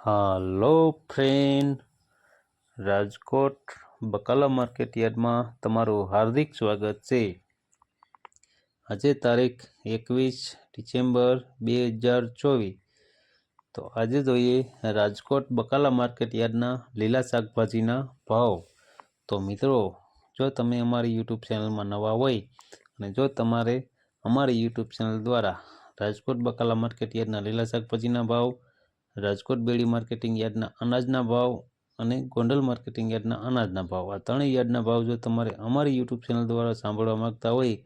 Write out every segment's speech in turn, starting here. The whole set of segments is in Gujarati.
હાલો ફ્રેન્ડ, રાજકોટ બકાલા માર્કેટ યાર્ડમાં તમારું હાર્દિક સ્વાગત છે. આજે તારીખ 21 ડિસેમ્બર 2024. તો આજે જોઈએ રાજકોટ બકાલા માર્કેટ યાર્ડના લીલા શાકભાજીના ભાવ. તો મિત્રો, જો તમે અમારી યુટ્યુબ ચેનલમાં નવા હોય અને જો તમારે અમારી યુટ્યુબ ચેનલ દ્વારા રાજકોટ બકાલા માર્કેટ યાર્ડના લીલા શાકભાજીના ભાવ, રાજકોટ બેડી માર્કેટિંગ યાર્ડના અનાજના ભાવ અને ગોંડલ માર્કેટિંગ યાર્ડના અનાજના ભાવ, આ ત્રણેય યાર્ડના ભાવ જો તમારે અમારી યુટ્યુબ ચેનલ દ્વારા સાંભળવા માંગતા હોય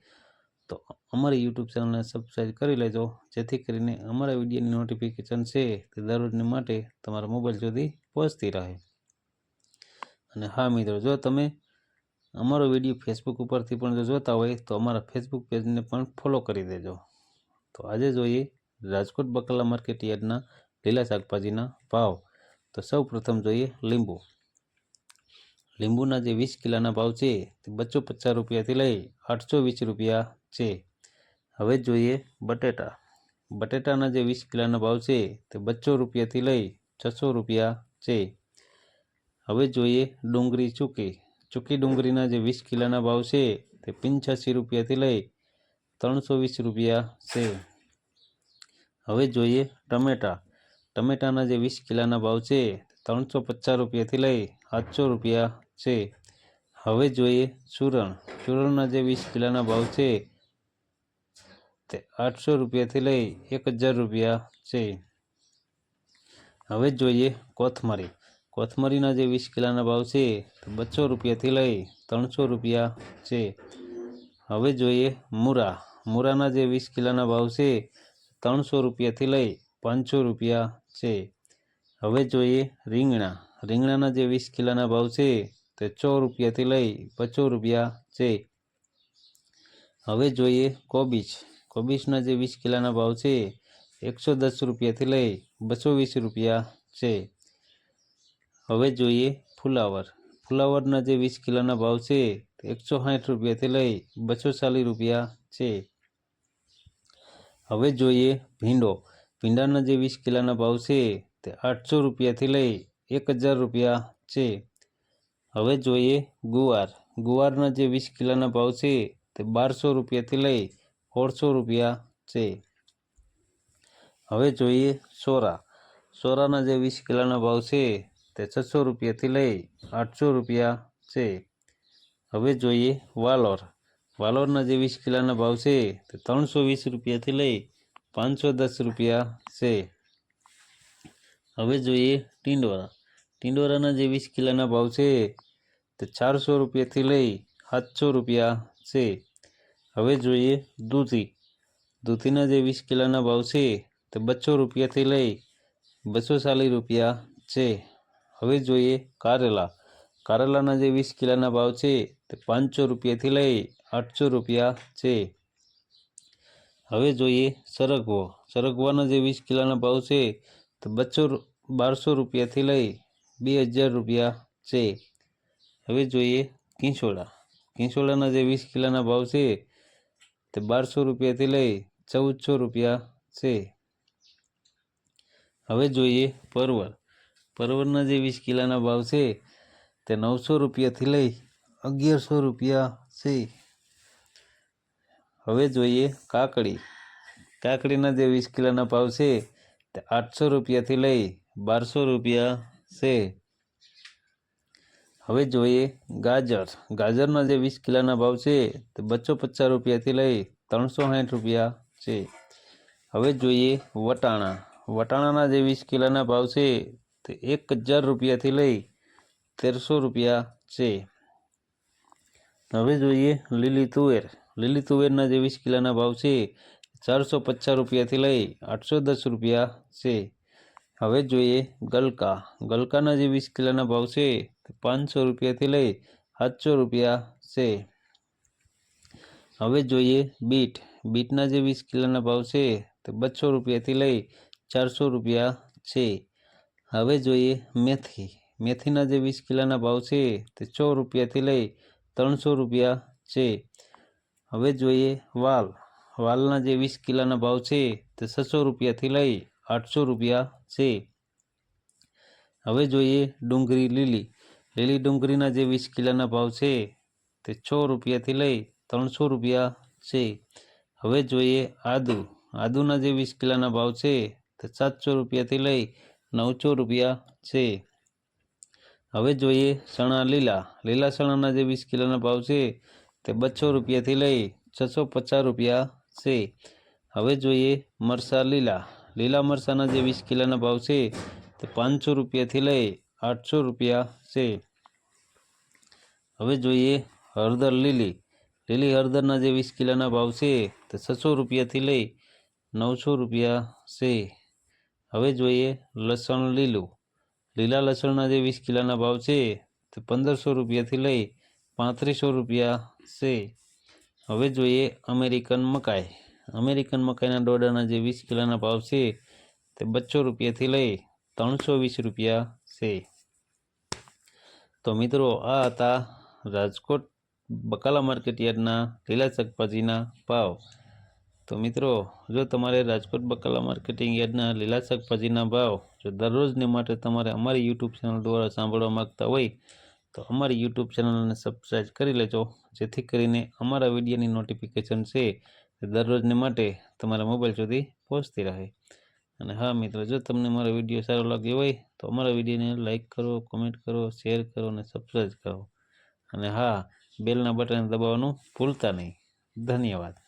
તો અમારી યુટ્યુબ ચેનલને સબસ્ક્રાઈબ કરી લેજો, જેથી કરીને અમારા વિડીયોની નોટિફિકેશન છે તે દરરોજને માટે તમારા મોબાઈલ સુધી પહોંચતી રહે. અને હા મિત્રો, જો તમે અમારો વિડીયો ફેસબુક ઉપરથી પણ જો જોતા હોય તો અમારા ફેસબુક પેજને પણ ફોલો કરી દેજો. તો આજે જોઈએ રાજકોટ બકાલા માર્કેટ યાર્ડના લીલા શાકભાજીના ભાવ. તો સૌ પ્રથમ જોઈએ લીંબુ. લીંબુના જે 20 કિલોના ભાવ છે તે 250 રૂપિયાથી લઈ 820 રૂપિયા છે. હવે જોઈએ બટેટા. બટેટાના જે 20 કિલોના ભાવ છે તે 200 રૂપિયાથી લઈ 600 રૂપિયા છે. હવે જોઈએ ડુંગળી ચૂકી. ચૂકી ડુંગળીના જે 20 કિલોના ભાવ છે તે 85 રૂપિયાથી લઈ 320 રૂપિયા છે. હવે જોઈએ ટમેટા. ટમેટાના જે 20 કિલોના ભાવ છે 350 રૂપિયાથી લઈ 700 રૂપિયા છે. હવે જોઈએ ચૂરણ. ચૂરણના જે 20 કિલોના ભાવ છે તે 800 રૂપિયાથી લઈ 1000 રૂપિયા છે. હવે જોઈએ કોથમરી. કોથમરીના જે 20 કિલોના ભાવ છે તે 200 રૂપિયાથી લઈ 300 રૂપિયા છે. હવે જોઈએ મૂરા. મૂરાના જે 20 કિલોના ભાવ છે 300 રૂપિયાથી લઈ 500 રૂપિયા છે. હવે જોઈએ રીંગણા. રીંગણાના જે 20 કિલોના ભાવ છે તે 100 રૂપિયાથી લઈ 200 રૂપિયા છે. હવે જોઈએ કોબીજ. કોબીજના જે 20 કિલોના ભાવ છે 110 રૂપિયાથી લઈ 220 રૂપિયા છે. હવે જોઈએ ફુલાવર. ફુલાવરના જે 20 કિલોના ભાવ છે તે 160 રૂપિયાથી લઈ 240 રૂપિયા છે. હવે જોઈએ ભીંડો. ભીંડાના જે 20 કિલોના ભાવ છે તે 800 રૂપિયાથી લઈ 1000 રૂપિયા છે. હવે જોઈએ ગુવાર. ગુવારના જે 20 કિલોના ભાવ છે તે 1200 રૂપિયાથી લઈ 1600 રૂપિયા છે. હવે જોઈએ સોરા. સોરાના જે 20 કિલોના ભાવ છે તે 600 રૂપિયાથી લઈ 800 રૂપિયા છે. હવે જોઈએ વાલોર. વાલોરના જે 20 કિલોના ભાવ છે તે 320 રૂપિયાથી લઈ 510 રૂપિયા છે. હવે જોઈએ ટિંડોરા. ટિંડોરાના જે 20 કિલોના ભાવ છે તે 400 રૂપિયાથી લઈ 700 રૂપિયા છે. હવે જોઈએ દૂધી. દૂધીના જે 20 કિલોના ભાવ છે તે 200 રૂપિયાથી લઈ 240 રૂપિયા છે. હવે જોઈએ કારેલા. કારેલાના જે 20 કિલોના ભાવ છે તે 500 રૂપિયાથી લઈ 800 રૂપિયા છે. હવે જોઈએ સરગવો. સરગવાના જે 20 કિલોના ભાવ છે તે 1200 રૂપિયાથી લઈ 2000 રૂપિયા છે. હવે જોઈએ કિંસોડા. કિંસોડાના જે 20 કિલોના ભાવ છે તે 1200 રૂપિયાથી લઈ 1400 રૂપિયા છે. હવે જોઈએ પરવળ. પરવળના જે 20 કિલોના ભાવ છે તે 900 રૂપિયાથી લઈ 1100 રૂપિયા છે. હવે જોઈએ કાકડી. કાકડીના જે 20 કિલોના ભાવ છે તે 800 રૂપિયાથી લઈ 1200 રૂપિયા છે. હવે જોઈએ ગાજર. ગાજરના જે 20 કિલોના ભાવ છે તે 250 રૂપિયાથી લઈ 360 રૂપિયા છે. હવે જોઈએ વટાણા. વટાણાના જે 20 કિલોના ભાવ છે તે 1000 રૂપિયાથી લઈ 1300 રૂપિયા છે. હવે જોઈએ લીલી તુવેર. લીલી તુવેરના જે 20 કિલોના ભાવ છે 450 રૂપિયાથી લઈ 810 રૂપિયા છે. હવે જોઈએ ગલકા. ગલકાના જે 20 કિલોના ભાવ છે તે 500 રૂપિયાથી લઈ 700 રૂપિયા છે. હવે જોઈએ બીટ. બીટના જે 20 કિલોના ભાવ છે તે 200 રૂપિયાથી લઈ 400 રૂપિયા છે. હવે જોઈએ મેથી. મેથીના જે 20 કિલોના ભાવ છે તે 100 રૂપિયાથી લઈ 300 રૂપિયા છે. હવે જોઈએ વાલ. વાલના જે 20 કિલોના ભાવ છે તે 600 રૂપિયાથી લઈ 800 રૂપિયા છે. હવે જોઈએ ડુંગળી લીલી. લીલી ડુંગળીના જે 20 કિલોના ભાવ છે તે 6 રૂપિયાથી લઈ 300 રૂપિયા છે. હવે જોઈએ આદુ. આદુના જે 20 કિલોના ભાવ છે તે 700 રૂપિયાથી લઈ 900 રૂપિયા છે. હવે જોઈએ ચણા લીલા. લીલા ચણાના જે 20 કિલોના ભાવ છે તે 200 રૂપિયાથી લઈ 650 રૂપિયા છે. હવે જોઈએ મરચાં લીલા. લીલા મરચાંના જે 20 કિલોના ભાવ છે તે 500 રૂપિયાથી લઈ 800 રૂપિયા છે. હવે જોઈએ હળદર લીલી. લીલી હળદરના જે 20 કિલોના ભાવ છે તે 600 રૂપિયાથી લઈ 900 રૂપિયા છે. હવે જોઈએ લસણ લીલું. લીલા લસણના જે 20 કિલોના ભાવ છે તે 1500 રૂપિયાથી લઈ 3500 રૂપિયા છે. હવે જોઈએ અમેરિકન મકાઈ. અમેરિકન મકાઈના ડોડાના જે 20 કિલોના ભાવ છે તે 200 રૂપિયાથી લઈ 320 રૂપિયા છે. તો મિત્રો આ હતા રાજકોટ બકાલા માર્કેટ યાર્ડના લીલા શાકભાજીના ભાવ. તો મિત્રો જો તમારે રાજકોટ બકાલા માર્કેટિંગ યાર્ડના લીલા શાકભાજીના ભાવ જો દરરોજને માટે તમારે અમારી યુટ્યુબ ચેનલ દ્વારા સાંભળવા માગતા હોય તો અમારી યુટ્યુબ ચેનલને સબસ્ક્રાઈબ કરી લેજો, જેથી કરીને અમારા વિડીયોની નોટિફિકેશન છે તે દરરોજને માટે તમારા મોબાઈલ સુધી પહોંચતી રહે. અને હા મિત્રો, જો તમને મારો વિડીયો સારો લાગ્યો હોય તો અમારા વિડીયોને લાઈક કરો, કોમેન્ટ કરો, શેર કરો અને સબસ્ક્રાઈબ કરો. અને હા, બેલના બટન દબાવવાનું ભૂલતા નહીં. ધન્યવાદ.